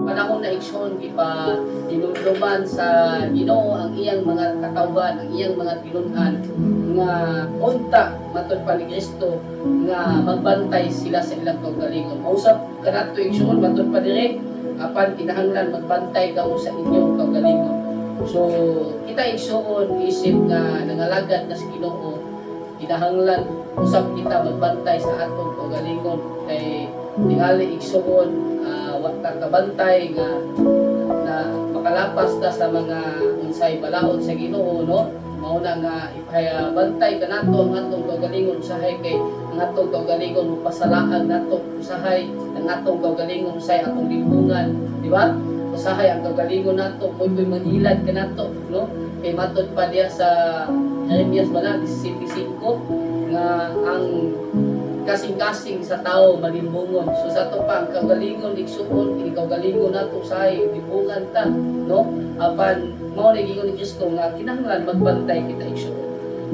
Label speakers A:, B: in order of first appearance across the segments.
A: Panahon na igsoon ipa dinumduman sa Ginoo ang iyang mga katawhan, ang iyang mga tinun-an nga unta matud pa ni Kristo nga magbantay sila sa ilang kaugalingon. Mausap kanato igsoon matud pa diri apan kinahanglan magbantay kamo sa inyong kaugalingon. So kita igsoon isip nga nangalagad na sa Ginoo, kinahanglan usab kita magbantay sa atong kaugalingon kay tingali igsoon wata kabantay nga na makalapas ta sa mga unsay balaod sa Ginoo, no? Mauna nga ipabantay kanato ang atong kaugalingon usahay kay ang atong kaugalingon mapasalaag nato usahay ang atong kaugalingon usay atong limbungan, di ba? Usahay ang kaugalingon nato moy manghilad kanato, no? Kay matud pa diya sa Jeremias 17:5 nga ang kasing-kasing sa tao malimbungon. So sa to pa ang kaugalingon igsuon, ini kaugalingon nato usahay limbungan ta, no? Apan mao ni gingon ni Kristo nga kinahanglan magbantay kita igsuon.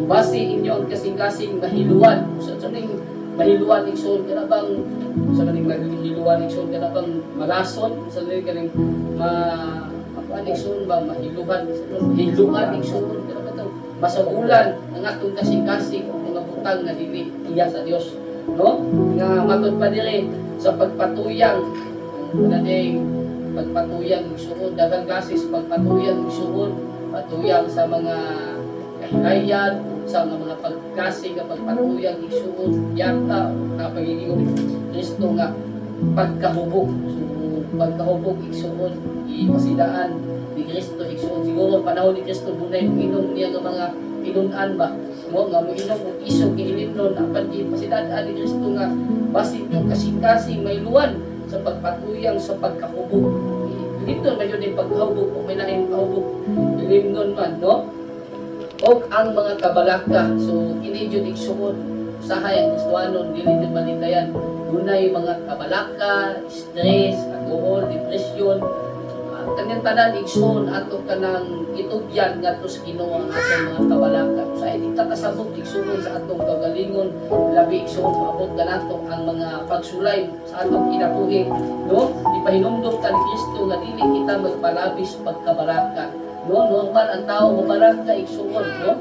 A: Base inyo ang kasing-kasing mahiluan. So ning mahiluan igsuon kana bang sa ning mahiluan igsuon kana bang malason sa ning kaning igsuon ba mahiluhan hiluan igsuon kana ba to masagulan ang atong kasing-kasing mga butang nga dili iya sa Dios, no? Nga matud pa diri sa pagpatuyang nating pagpatuyang igsuon daghang klase sa pagpatuyang igsuon, patuyang sa mga kahilayan sa mga pagkasi nga pagpatuyang igsuon yata na pagiging Kristo nga pagkahubog. So pagkahubog igsuon ipasidaan ni Kristo igsuon siguro panahon ni Kristo dunay inom niya nga mga pinun-an ba mo nga moinom og isog giilimnon apan di pasidaan ni Kristo nga basin yung kasing-kasing may luwan sa pagpatuyang sa pagkahubog. Dito na yun yung pagkahubog kung may laing kahubog ilimnon man, no? O ang mga kabalaka. So kini jud igsuon usahay ang Kristohanon dili jud malindayan dunay mga kabalaka, stress, alcohol, depression, kanyang tanan igsoon ato kanang itugyan ngadto sa Ginoo ang atong mga kabalaka. Sa di ta kasabot igsoon sa atong kagalingon, labi igsoon maabot kanato ang mga pagsulay sa atong kinabuhi, no? Ipahinumdom ka ni Kristo nga dili kita magpalabis pagkabalaka, no? Normal ang tao mabalaka igsoon, no?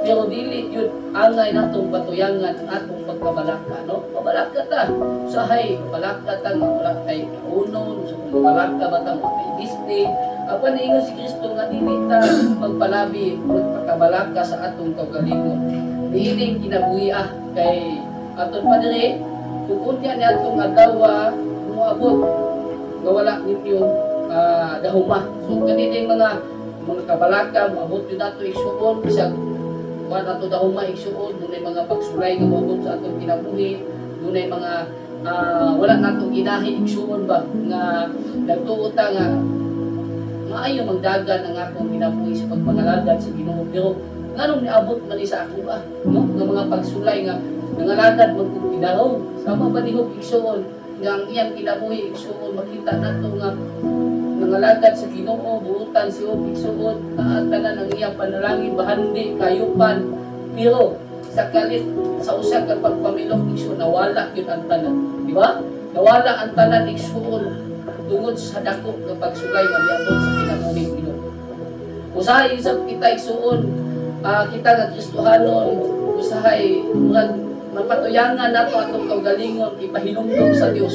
A: Pero dili yun angay natong patuyangan atong pagkabalaka, no? Mabalaka ta usahay mabalaka ta nga wala kay kaunon, so mabalaka ba ta kay Disney. Apan niingon si Kristo nga dili ta magpalabi pagkabalaka sa atong kaugalingon. Niining kinabuhi kay aton pa diri kung unya ni atong adlaw moabot nga wala ninyo dahuma. So kanining mga kabalaka moabot jud ato igsuon bisag wala ato dahuma igsuon dunay mga pagsulay nga moabot sa atong kinabuhi, dunay mga wala natong ginahi igsuon ba nga nagtuo ta nga maayo magdagan ang akong kinabuhi sa pagpangalagad sa Ginoo. Pero nganong niabot man sa ako no? Nga mga pagsulay nga nangalagad magpinaraw sama ba nihog igsuon nga ang iyang kinabuhi igsuon makita nato nga nangalagad sa Ginoo buutan si igsuon tanan ang iyang panalangin bahandi kayupan. Pero sa kalit sa usa ka pagpamilok igsuon nawala gyud ang tanan, di ba? Nawala ang tanan igsuon tungod sa dako nga pagsulay nga miabot sa kinabuhi Ginoo. Usahay isab kita igsuon kita nga Kristohanon usahay murag mapatuyangan nato atong kaugalingon ipahinumdom sa Dios.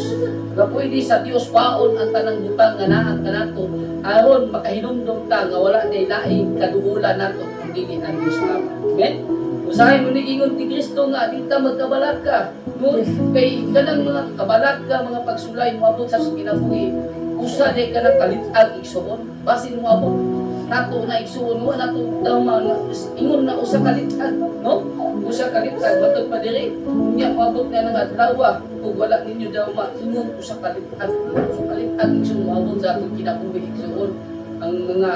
A: Nga pwede sa Dios paon ang tanang butang nga naa kanato aron makahinumdom ta nga wala nay laing kadugulan nato kundi ang Dios lamang. Amen. Usahay mo ni ingon ti Kristo nga dita magkabalaka. No kay kanang mga kabalaka mga pagsulay moabot sa kinabuhi usa day kanang kalitag igsuon basin moabot nato na igsuon mo nato daw ingon na usa kalitag, no? Usa kalitag matud pa diri unya moabot na nga adlaw ug wala ninyo daw ingon usa kalitag igsuon moabot sa atong kinabuhi igsuon ang mga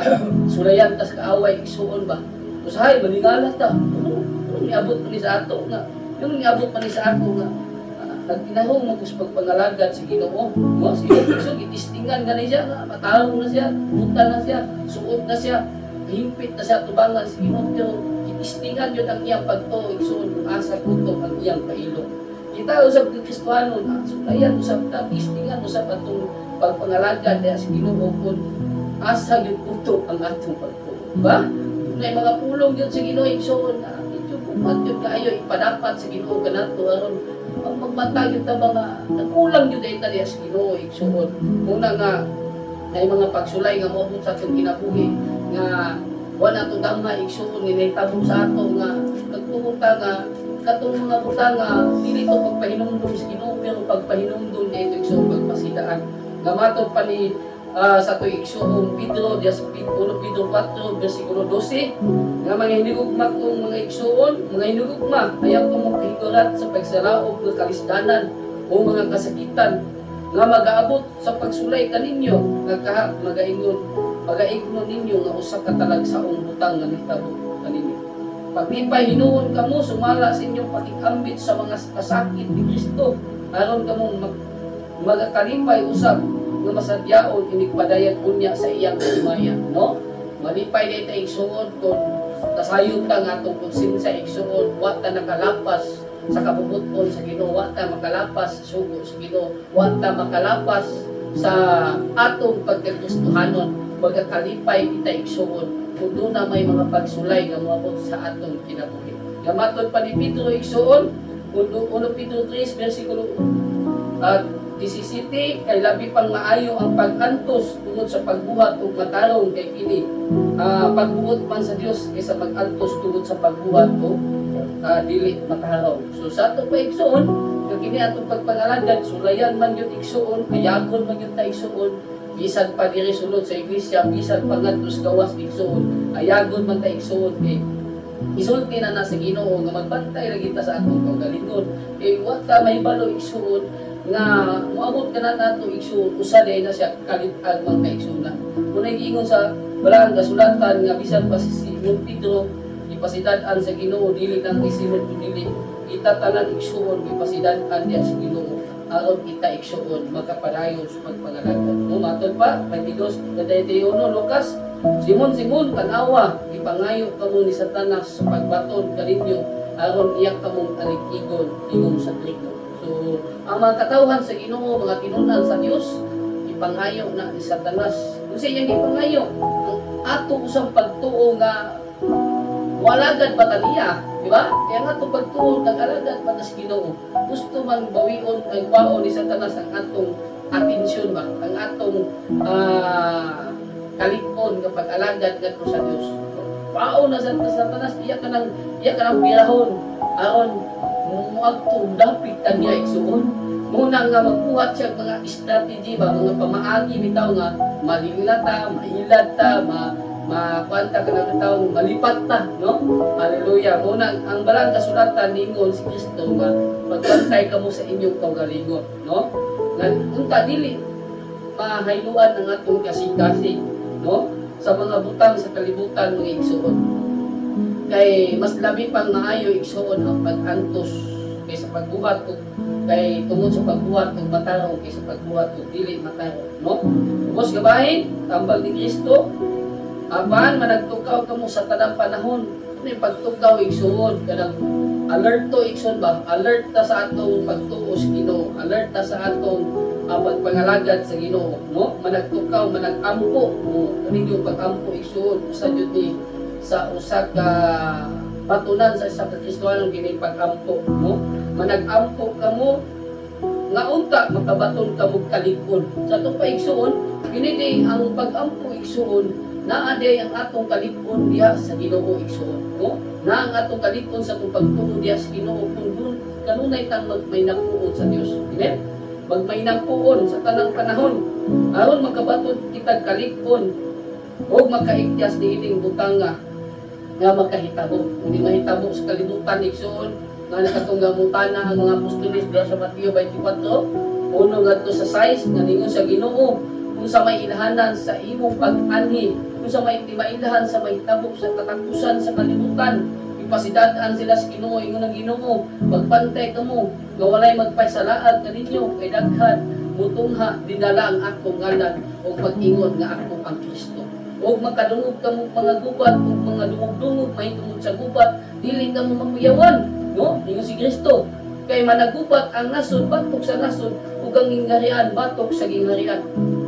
A: sulayan tas kaaway igsuon ba Usahay maningala ta. Yung niabot pa ni sa ato nga. Yung niabot pa ni sa ako nga. Nagtinahong magkus pagpangalagad sa Ginoo. Mo sige so gitistingan gani siya nga matarong na siya, buta na siya, suot na siya, himpit na siya tubangan sa Ginoo pero gitistingan yun ang iyang pagtuo igsoon asa kutob ang iyang pailo. Kita usab kay Kristiyano na sulayan usab ta tistingan usab atong pagpangalagad sa Ginoo kun asa gyud kutob ang atong pagtuo. Ba? Nay mga pulong yun sa Ginoo igsoon na medyo pumat yun kaayo ipadapat sa Ginoo kanato aron ang magmatag yung taba nga nagkulang yun dahil tali sa Ginoo igsuon. Muna nga na mga pagsulay nga maabot sa atong kinabuhi nga wala itong dama igsuon ni naitabo sa ato nga nagtumunta nga katong mga buta nga dili ito pagpahinumdum sa Ginoo pero pagpahinumdum niya ito igsuon pagpasidaan nga matod pa ni sa ito igsuon Pedro 1 Pedro 4 versikulo 12 nga mga hinugugma kong mga igsuon mga hinugugma ayaw kong magpahigurat sa pagsalaog ng kalisdanan o mga kasakitan nga mag-aabot sa pagsulay kaninyo nga magaignon ninyo nga usa ka talagsaong butang nga nitabo kaninyo pagtipay hinuon kamo sumala sa inyong pakikambit sa mga kasakit ni Kristo aron kamo magakalipay usab nga masadyaon inigpadayan unya sa iyang himaya no malipay day ta igsuon kun tasayod ta nga atong konsensya igsuon wa ta nakalapas sa kabubuton sa Ginoo wa ta makalapas sa sugo sa Ginoo wa ta makalapas sa atong pagkakristohanon magakalipay kita igsuon kun doon na may mga pagsulay nga moabot sa atong kinabuhi nga matod pa ni Pedro igsuon 1 Pedro 3 versikulo 17 kay labi pang maayo ang pag-antos tungod sa pagbuhat ug matarong kay kini pagbuot man sa Dios kaysa pag-antos tungod sa pagbuhat ug dili matarong. So sa ato pa igsuon kay kini atong pagpangalagad sulayan man gyud igsuon kayagon man gyud ta igsuon bisan pa diri sulod sa iglesia bisan pa ngadto sa gawas igsuon ayagon man ta igsuon kay isulti na sa Ginoo nga magbantay lagi ta sa atong kaugalingon kay wa ta mahibalo igsuon nga moabot ka na nato igsuon usa day na siya kalit-ag man kay igsuon. Muna giingon sa balang kasulatan nga bisan pa si Simon Pedro ipasidan-an sa Ginoo dili lang kay Simon dili kita tanan igsuon ipasidan-an diya sa Ginoo aron kita igsuon magkapadayon sa pagpangalagad. No matod pa 22:31 Lucas Simon tanawa ipangayo kamo ni Satanas sa pagbaton kaninyo aron iyak kamong alikigon ingon sa trigo. So, ang mga katawhan sa Ginoo, mga tinunan sa Dios, ipangayo na ni Satanas. Kung sa iyang ipangayo, ang ato usang pagtuo nga walagad ba niya, di ba? Kaya nga ito pagtuo, nag-alagad ba sa Ginoo? Gusto man bawion, nagbaon ni Satanas ang atong atensyon ba? Ang atong kalipon kapag alagad nga sa Dios. Paon na sa Satanas, iya ka ng birahon, aron muagto dapit kanya igsuon muna nga magbuhat siya mga strategy ba mga pamaagi bitaw nga malilata mailad ta makwanta ka ng tao malipat ta no haleluya muna ang balang kasulatan ningon si Kristo nga magbantay kamo sa inyong kaugalingon no nga unta dili mahayluan ang atong kasing-kasing no sa mga butang sa kalibutan mga igsuon kay mas labi pang maayo igsuon ang pag-antos kaysa pagbuhat ug kay tungod sa pagbuhat ug matarong kaysa pagbuhat ug dili matarong no ubos gabahin tambal ni Kristo apan managtukaw kamo sa tanang panahon ni pagtukaw igsuon kanang alerto igsuon ba alert ta sa atong pagtuo sa Ginoo alert ta sa atong pagpangalagad sa Ginoo no managtukaw managampo no kaning pag-ampo igsuon usa jud ni sa usa ka patunan sa isa ka Kristohanong kini pag-ampo mo manag-ampo kamo nga unta makabaton kamo kalikon sa atong paigsuon kini day ang pag-ampo igsuon naa day ang atong kalikon diha sa Ginoo igsuon no na ang atong kalikon sa atong pagtuo diha sa Ginoo kun kanunay tang may napuon sa Dios amen magmay napuon sa tanang panahon aron makabaton kita kalikon o makaikyas diining butang nga makahitabo. Hindi mahitabo sa kalibutan igsuon nga nakatunggamutan na ang mga apostoles diha sa Mateo 24 uno ngadto sa 6 nga ningon sa Ginoo kung sa may ilahanan sa imong pag-anhi kung sa may timailahan, sa may tabok, sa katapusan, sa kalibutan, ipasidadaan sila sa Ginoo, ingon ang Ginoo, magpantay ka mo, nga walay magpaisalaad kaninyo, kay daghan, mutungha, dinala ang akong ngalan, o mag-ingon nga ako ang Kristo. O makadungog ka mo mga gubat, o mga dungog-dungog, mahitungod sa gubat, dili ka mo makuyawan, no? Ingon si Kristo. Kay managubat ang nasod, batok sa nasod, ug ang gingharian, batok sa gingharian.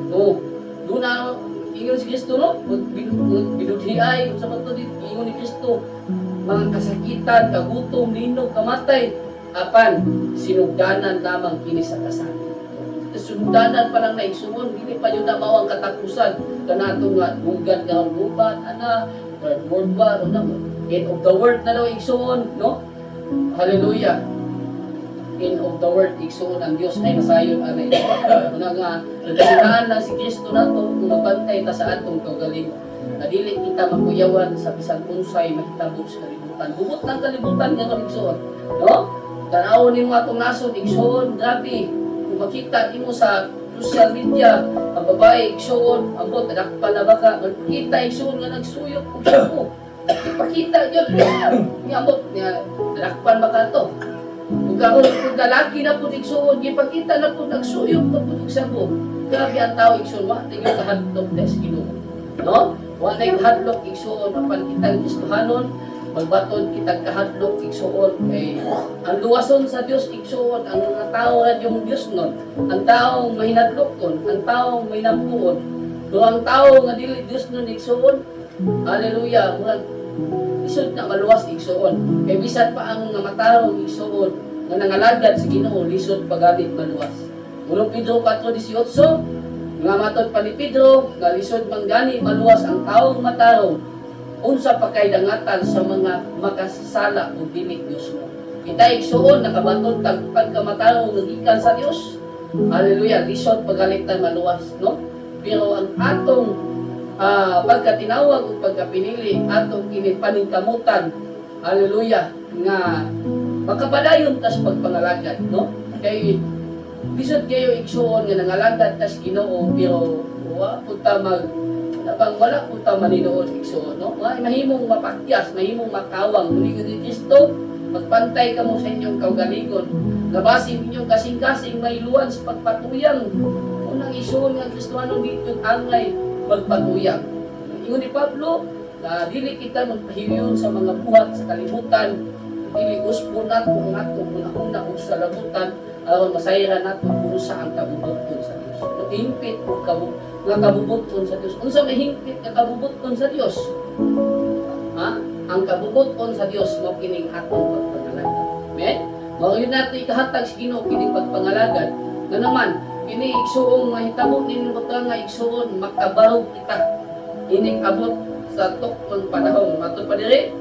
A: No? Doon na, ingon si Kristo, no? Binudhiay, sa bato din, ingon ni Kristo, mga kasakitan, kagutom, linog, kamatay, apan, sinugdanan lamang kini sa kasakit. Sundanan pa lang na igsuon, hindi pa yun na mao ang katapusan. Kanato nga, bugat nga ang gubat, Third World War, end of the world na lang igsuon, no? Hallelujah. End of the world, igsuon ang Diyos ay masayon aray. Una nga, nagkasinaan lang si Kristo na to, kung mabantay ta sa atong kagaling. Nadili kita makuyawan sa bisan unsay mahitabo sa kalibutan. Bubot ng kalibutan nga igsuon, no? Tanawon nimo atong nasod, igsuon, grabe. Kung makita mo sa social media, ang babae, igsuon, ang bot, nadakpan na baka, magkita, igsuon nga nagsuyok, kung siya mo. Ipakita yun, nga bot, nadakpan baka to. Kung lalaki na po igsuon, ipakita na po nagsuyok na po siya mo. Grabe ang tao, igsuon, wala yung kahadlok na Ginoo. No? Wala yung kahadlok, igsuon, apan kitang Kristohanon, magbaton kitang kahadlok, igsuon, ang luwason sa Dios igsuon, ang mga tao na yung Dios nun, ang taong may hinadlokon, ang taong may nampuon, ang tao nga dili Dios nun igsuon, hallelujah, isod na maluwas igsuon, kay bisan pa ang matarong igsuon, nga nangalagad sa Ginoo, lisod pagalit maluwas. Unong Pedro 4:18, nga matod pa ni Pedro, nga lisod manggani maluwas ang taong matarong, unsa pa kay dangatan sa mga makasasala o dili Dios mo. Kita igsuon nakabaton tag pagkamataro nga gikan sa Dios. Hallelujah, lisod pagalitan maluwas, no? Pero ang atong pagkatinawag o pagkapinili atong kinipaningkamutan, hallelujah, nga makapadayon tas pagpangalagad, no? Kay bisod kayo igsuon nga nangalagad tas Ginoo pero wa punta wala po ta maninood igsuon, no? Mahimong mapakyas, mahimong makawang, muling ni Kristo, magpantay ka mo sa inyong kaugalingon, labasin inyong kasing-kasing may luwan sa pagpatuyang. Unang igsuon nga Kristohanon dito angay magpatuyang. Ingon ni Pablo, na dili kita magpahiyon sa mga buhat sa kalibutan, dili uspon nato ang atong una-una ug sa labutan, aron masayran nato sa ang kabubuton sa Dios. Himpit o nga kabubuton sa Dios. Unsa may himpit nga kabubuton sa Dios? Ang kabubuton sa Dios mo kining atong pagpangalagad. Amen? Mao yun nato ikahatag sa Ginoo kining pagpangalagad. Nga naman, kini igsuong mahitabo ninyo nga igsuon makabarog kita. Ining abot sa tukmang panahon. Matod pa diri.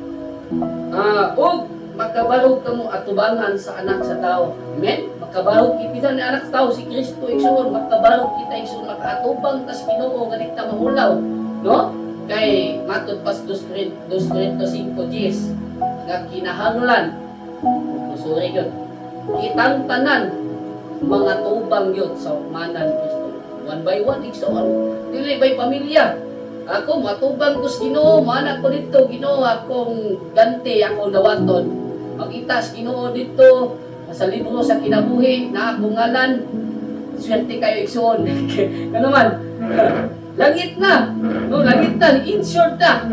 A: Og makabarog kamo atubangan sa anak sa tao. Amen? Makabarog kita ni anak sa tao si Kristo igsuon, makabarog kita igsuon makaatubang tas Ginoo nga dita mahulaw, no? Kay matud pas 2 Corintios 5:10 nga kinahanglan suri gyud kitang tanan mga tubang gyud sa manan Kristo. One by one igsuon, dili bay pamilya. Ako matubang ko sa Ginoo, manak ko dito, Ginoo akong ganti, akong dawaton. Makita sa Ginoo dito, sa libro sa kinabuhi, na akong ngalan, swerte kayo igsuon. Ano man? Langit na, no? Langit na, insured na.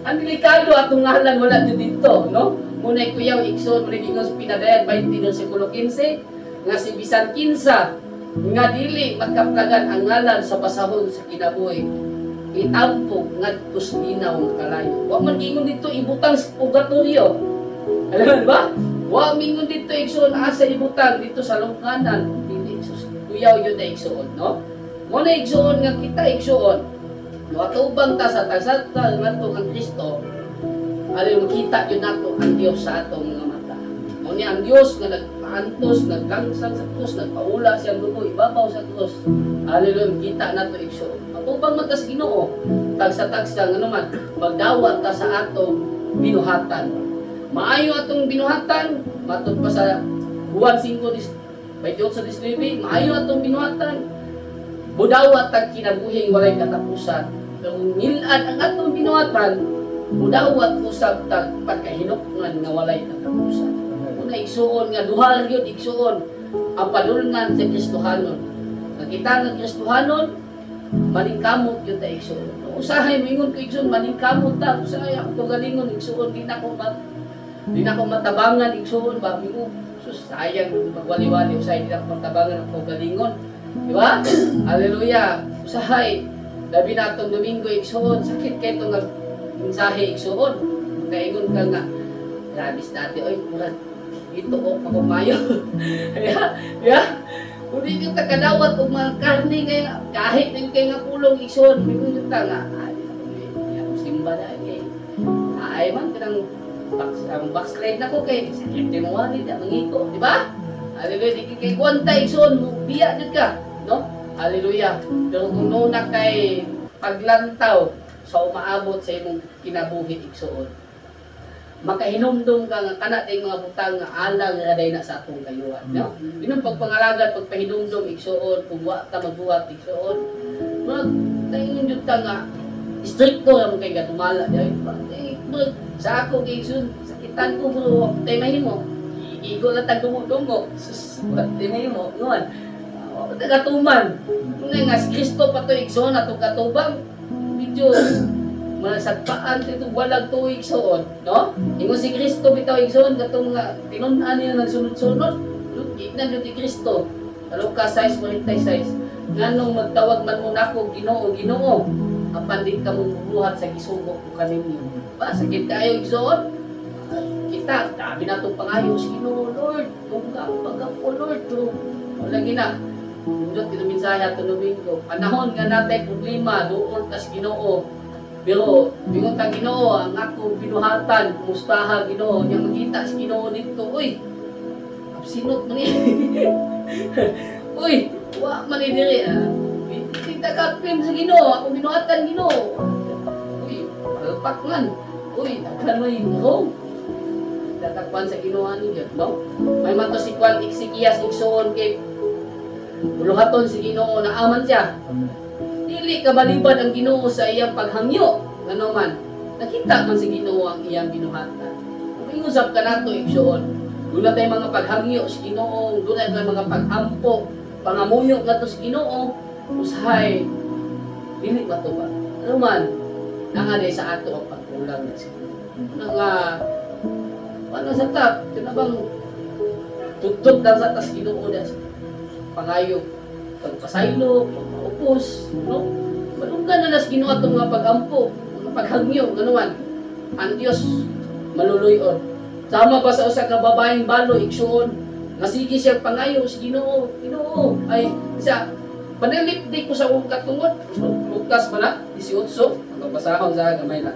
A: Ang delikado atong ngalan, wala dito, no? Muna'y kuyaw igsuon, muli gingos pinadayan, 20 versikulo 15, nga si bisan kinsa, nga dili magkaplagan ang ngalan sa pasahon sa kinabuhi. Itampo ngadto sa linaw nga kalayo. Wa man gingon dito ibutang sa purgatorio. Alam ba? Wa mingon dito igsuon asa ibutang dito sa lungkanan. Dili Sus. Kuyaw yun na igsuon, no? Mo na igsuon nga kita igsuon. Matubang ta sa tagsata ngadto ang Kristo. Alam makita yun nato ang Dios sa atong mga mata. Mo ni ang Dios nga nagpaantos, naglangsang sa krus, nagpaula siyang dugo ibabaw sa krus. Hallelujah, kita nato igsuon. Matubang man ta sa Ginoo, tagsa-tagsa nga naman, magdawat ta sa atong binuhatan. Maayo atong binuhatan, matod pa sa Juan 5:28-19, maayo atong binuhatan. Budawat tag kinabuhing walay katapusan. Pero nilad ang atong binuhatan, mudawat usab tag pagkahinukman nga walay nagkapusan. Una igsuon nga duha gyud igsuon ang padulngan sa Kristohanon. Nakita nga Kristohanon maningkamot yun ta igsuon. Usahay mingon ko igsuon maningkamot ta usahay ako galingon igsuon di na ko matabangan igsuon ba mingon sus sayang magwali-wali usahay di na ko matabangan ako galingon. Di ba? Hallelujah. Usahay labi na atong Domingo igsuon sakit kay itong mensahe igsuon. Kaingon ka nga labis dati oy murag ito o pakumayo. Ya. Kung di kita kadawat o mga karne kaya kahit din kayo nga pulong igsoon, may mga ta nga, simba na kay ay man kanang backslide na ko kay sakit mo wali da mangiko, di ba? Hallelujah, di kay kwanta igsoon, biya jud ka, no? Hallelujah. Pero kung nuna kay paglantaw sa umaabot sa imong kinabuhi igsoon, makahinumdum ka nga kana tay mga butang nga alang raday na sa atong kayuhan, no? Inong pagpangalagan pagpahinumdum igsuon kung wa ta magbuhat igsuon. Mag taingon jud ta nga stricto ra man kay gatumala dai. Sa ako kay igsuon sakitan ko bro, tay mahimo. Igo lang tag dungo-dungo. Sus, tay mahimo, ngon. Tagatuman. Kung nga si Kristo pa to igsuon atong katubang medyo masagpaan ito walang tuig soon, no? Ingon si Kristo bitaw igsoon katong nga tinun-an niya nagsunod-sunod. Ignan jud ni Kristo. Lukas 6:46. Nganong magtawag man mo nako Ginoo, Ginoo, apan di ka bubuhat sa gisugo ko kaninyo. Ba sakit kayo igsoon? Kita dabi natong pangayo si Ginoo, Lord, tungga pagako Lord. Wala gina. Undot kita mensahe ato Domingo. Panahon nga natay problema duol tas Ginoo. Pero, bingon ta Ginoo, ang akong binuhatan, kumustaha Ginoo, niya makita si Ginoo dito, uy, absinot man uy, wa man diri hindi tagapim sa Ginoo, akong binuhatan Ginoo, uy, palpak man, uy, nagkano yung wrong, tatakpan sa Ginoo niyo, no? May man to si Kwan Iksikiyas, igsoon kay buluhaton si Ginoo na aman siya. Dili kabalibad ang Ginoo sa iyang paghangyo. Ngano man, nakita man si Ginoo ang iyang binuhatan. Kung ingusap ka nato igsoon, doon na tayo mga paghangyo si Ginoo, doon na tayo mga paghampo, pangamuyo nato si Ginoo, usahay, dili ba ito ba? Ano man, nanganay sa ato ang pagkulang na si Ginoo. Ano sa tap, tinabang tutut lang sa tas Ginoo na pangayo, pagpasaylo, pagpaupos, no? Malunggan na nas Ginoo atong mga pagampo, mga paghangyo, ganuman. Ang Dios maluluyon. Sama ba sa usa ka babaeng balo igsuon, nga sige siya pangayo si Ginoo, Ginoo ay sa panilipdi ko sa akong katungod. Lukas ba na 18, magpasahon sa gamay na.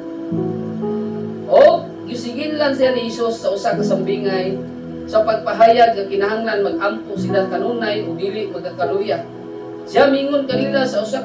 A: O gisigin lang siya ni Hesus sa usa ka sambingay sa pagpahayag nga kinahanglan mag-ampo sila kanunay o dili magkakaluya. Siya mingon kanila sa usa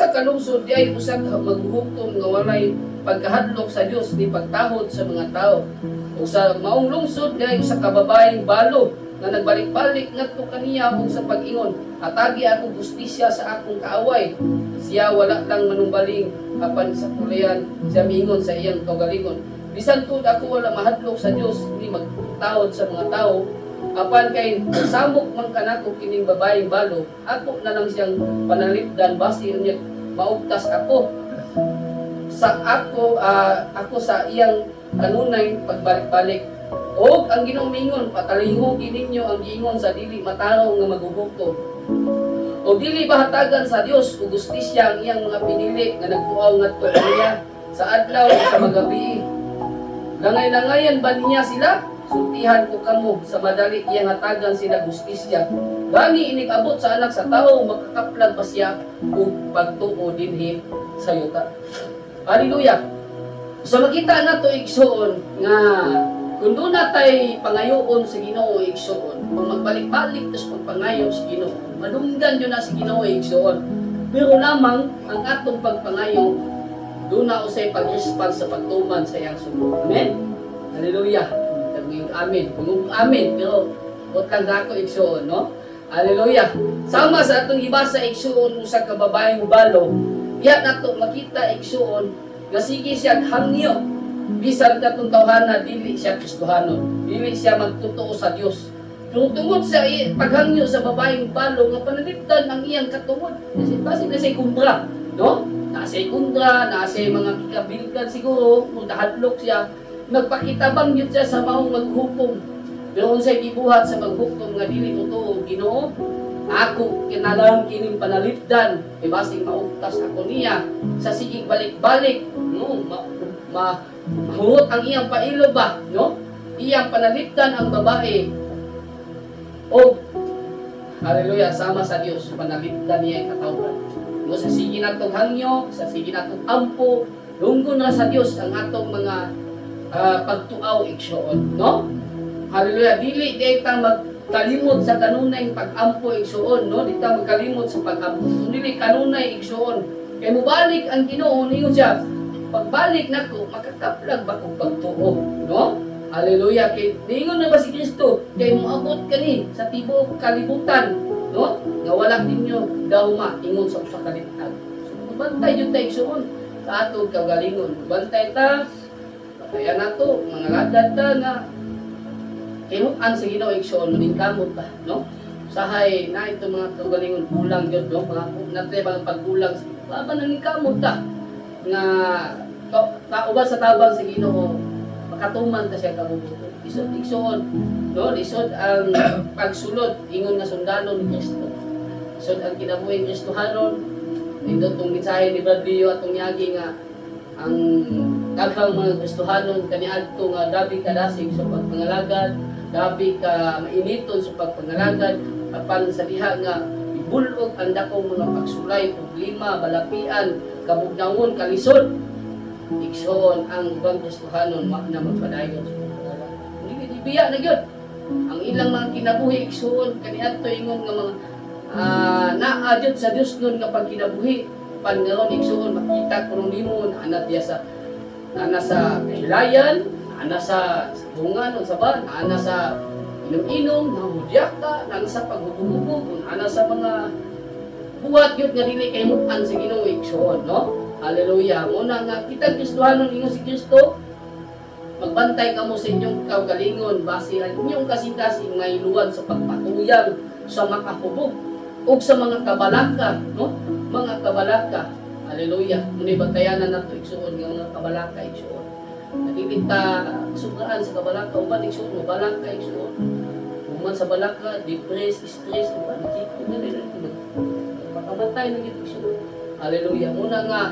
A: ka lungsod di ay usa ka maghuhukom nga walay pagkahadlok sa Dios ni pagtahod sa mga tao. O sa maong lungsod di ay usa ka babaeng balo nga nagbalik-balik ngadto kaniya ug sa pag-ingon, hatagi ako justisya sa akong kaaway. Siya wala lang manumbaling apan sa kulian siya mingon sa iyang kaugalingon. Bisan tud ako wala mahadlok sa Dios ni magtahod sa mga tao. Apan kay samok man kanako kining babaeng balo, ako na lang siyang panalipdan basi niya maugtas ako sa iyang kanunay pagbalik-balik. Og ang Ginoo mingon, patalihugin ninyo ang giingon sa dili mataraw nga maghuhukom. O dili ba hatagan sa Dios ug justisya ang iyang mga pinili nga nagtuaw ngadto kaniya sa adlaw ug sa magabi? Langay-langayan ba niya sila? Sultihan ko kamo sa madali iyang hatagan sila justisya. Gani inig-abot sa anak sa tao, makakaplag pa siya ug pagtuo dinhi sa yuta. Hallelujah. So makita nato igsoon nga kung doon natay pangayoon sa Ginoo igsoon, kung magbalik-balik tas pagpangayo sa Ginoo, madunggan yun na sa Ginoo igsoon. Pero lamang ang atong pagpangayo doon na usay pag-response sa pagtuman sa iyang sumunod. Amen? Hallelujah. Amen. Amen. Pero huwag lang ako igsoon, no? Hallelujah. Sama sa atong ibasa igsuon usa ka babaeng balo, diha nato makita igsuon nga sige siya hangyo bisan katong tawhana dili siya Kristohanon, dili siya magtotoo sa Dios. Pero tungod sa paghangyo sa babaeng balo nga panalipdan ang iyang katungod, kasi base na siya kumbra, no? Nasa kundra, nasa mga kikabilkan siguro, kung nahadlok siya, nagpakitabang yun siya sa maong maghupong. Pero kung siya'y gibuhat sa maghukom nga dili totoo, Ginoo, ako kinalang kining panalipdan, e basing maugtas ako niya sa sigig balik-balik, no? Mahurot ang iyang pailo ba, no? Iyang panalipdan ang babae. O, hallelujah, sama sa Dios, panalipdan niya ang katawhan. No, sa sige natong hangyo, sa sige natong ampo, lunggon na sa Dios ang atong mga pagtuaw igsuon, no? Hallelujah, dili di ta magkalimot sa kanunay pag-ampo igsuon, no? Di ta magkalimot sa pag-ampo. Dili kanunay igsuon. Kay mobalik ang Ginoo ningon siya. Pagbalik nako makakaplag ba kog pagtuo, no? Hallelujah, kay ningon na ba si Kristo kay moabot kani sa tibuok kalibutan, no? Nga wala ninyo dawma ingon sa usa ka lintag. So bantay jud ta igsuon sa atong kagalingon. Bantay ta kaya nato mga lagad ta nga kinuan sa Ginoo igsuon maningkamot ba, no? Usahay na ito mga kagalingon kulang jud, no? Mga natay mga pagkulang laban nang kamot ta nga kauban sa tabang sa Ginoo makatuman ta siya kamubuto. Isod igsuon, no? Lisod ang pagsulod ingon nga sundalo ni Kristo. Isod ang kinabuhi Kristohanon. Ito tong mensahe ni Bradley atong yagi nga ang daghang mga Kristohanon kaniadto nga dabi ka dasig sa pagpangalagad, dabi ka mainiton sa pagpangalagad, apan sa diha nga ibulog ang dakong mga pagsulay, problema, balapian, kabugnaon, kalisod. Igsoon ang ubang Kristohanon na magpadayon sa pagpangalagad. Hindi biya na gyud ang ilang mga kinabuhi igsoon kaniadto ingon nga mga naadyo sa Dios nun nga pag kinabuhi pangaron igsuon makita kuno nimo ana diya sa ana sa kahilayan, ana sa bungan sa ban, ana sa inom-inom, nahudyak ka, ana sa paghubog-hubog, ana sa mga buhat gyud nga dili kay mutan sa Ginoo igsuon, no? Hallelujah. Muna nga kita Kristohanon ingon si Kristo, magbantay kamo sa inyong kaugalingon base ang inyong kasing-kasing mailuwan sa pagpatuyang sa makahubog ug sa mga kabalaka, no? Mga kabalaka. Hallelujah. Muni bantayanan nato igsuon nga mga kabalaka igsuon. Dili ta sugaan sa kabalaka uban igsuon mo balaka igsuon. Human sa balaka, depressed, stress, uban kiko dili makamatay na gid igsuon. Hallelujah. Muna nga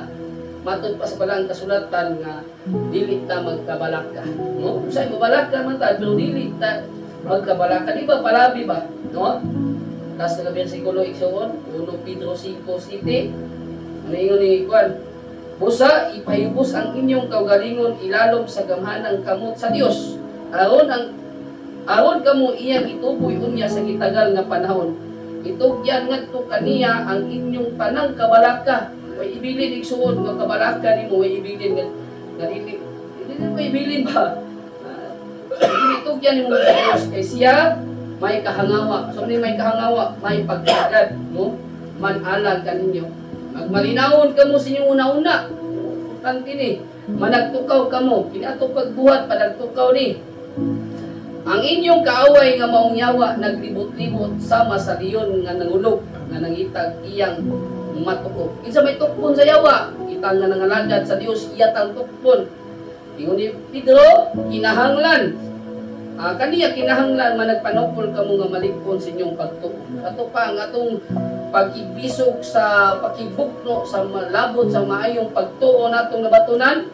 A: matod pa sa balang kasulatan nga dili ta magkabalaka, no? Say mabalaka man ta pero dili ta magkabalaka, di ba palabi ba, no? Tas na bersikulo igsuon 1 Pedro 5:7 ningon ni Juan, busa ipahibos ang inyong kaugalingon ilalom sa gamhanang kamot sa Dios aron kamo iyang ituboy unya sa gitagal nga panahon. Itugyan ngadto kaniya ang inyong tanang kabalaka. Way ibilin igsuon nga kabalaka nimo, way ibilin nga dili mo ibilin ba? Itugyan nimo sa Dios kay siya may kahangawa. So ni may kahangawa, may pagkagad, no? Manalag kaninyo. Magmalinawon kamo sa inyong una-una. Importante ni. Managtukaw kamo. Kinato pagbuhat padagtukaw ni. Ang inyong kaaway nga maong yawa naglibot-libot sama sa liyon nga nangulog nga nangitag iyang matukok. Kinsa may tukpon sa yawa, kita nga nangalagad sa Dios iyatang tukpon. Ingon ni Pedro, kinahanglan. Kaniya kinahanglan managpanupol kamo nga maligpon sa inyong pagtuo. Ato pa ang atong pagkibisog sa pakibukno sa malabot sa maayong pagtuo natong nabatunan.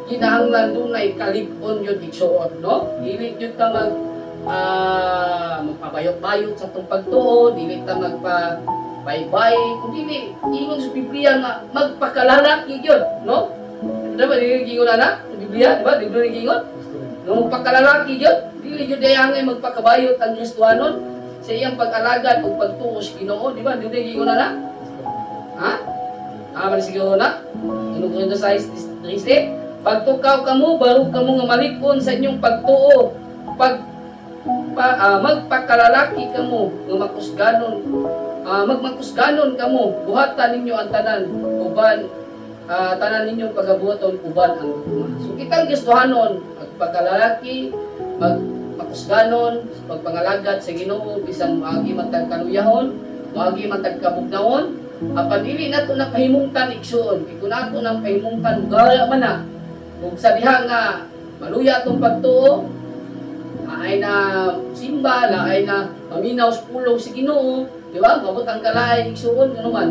A: Kinahanglan dunay kalipon yun igsuon, no? Dili yun ka magpabayot-bayot sa itong pagtuo, dili ta magpa-baybay, kung dili, ingon sa Biblia nga magpakalalaki yun, no? Diba, dili gingon na sa Biblia, diba? Dili gingon? Nung magpakalalaki yun, dili yun dayangay magpakabayot ang Kristohanon sa iyang pag-alagad o pagtuo sa Ginoo, diba? Dili gingon na? Ha? Tama siguro na? Inong Korinto 6:13, pagtukaw kamo, barog kamo nga malikon sa inyong pagtuo. magpakalalaki kamo nga makusganon, magmakusganon kamo, buhatan ninyo ang tanan uban, tanan ninyo pagabuhaton uban ang gugma. So kitang gustuhanon magpakalalaki, makusganon sa pagpangalagat sa Ginoo bisan maagi man tag kaluyahon, maagi man tag kabugnawon, apan dili nato na pahimungtan igsuon, kung nato nang pahimungtan gala man na. Ug sa diha nga maluya atong pagtuo, ay na simba, ay na maminaw sa pulong si Ginoo, di ba? Mabot ang kalaay igsuon ano man.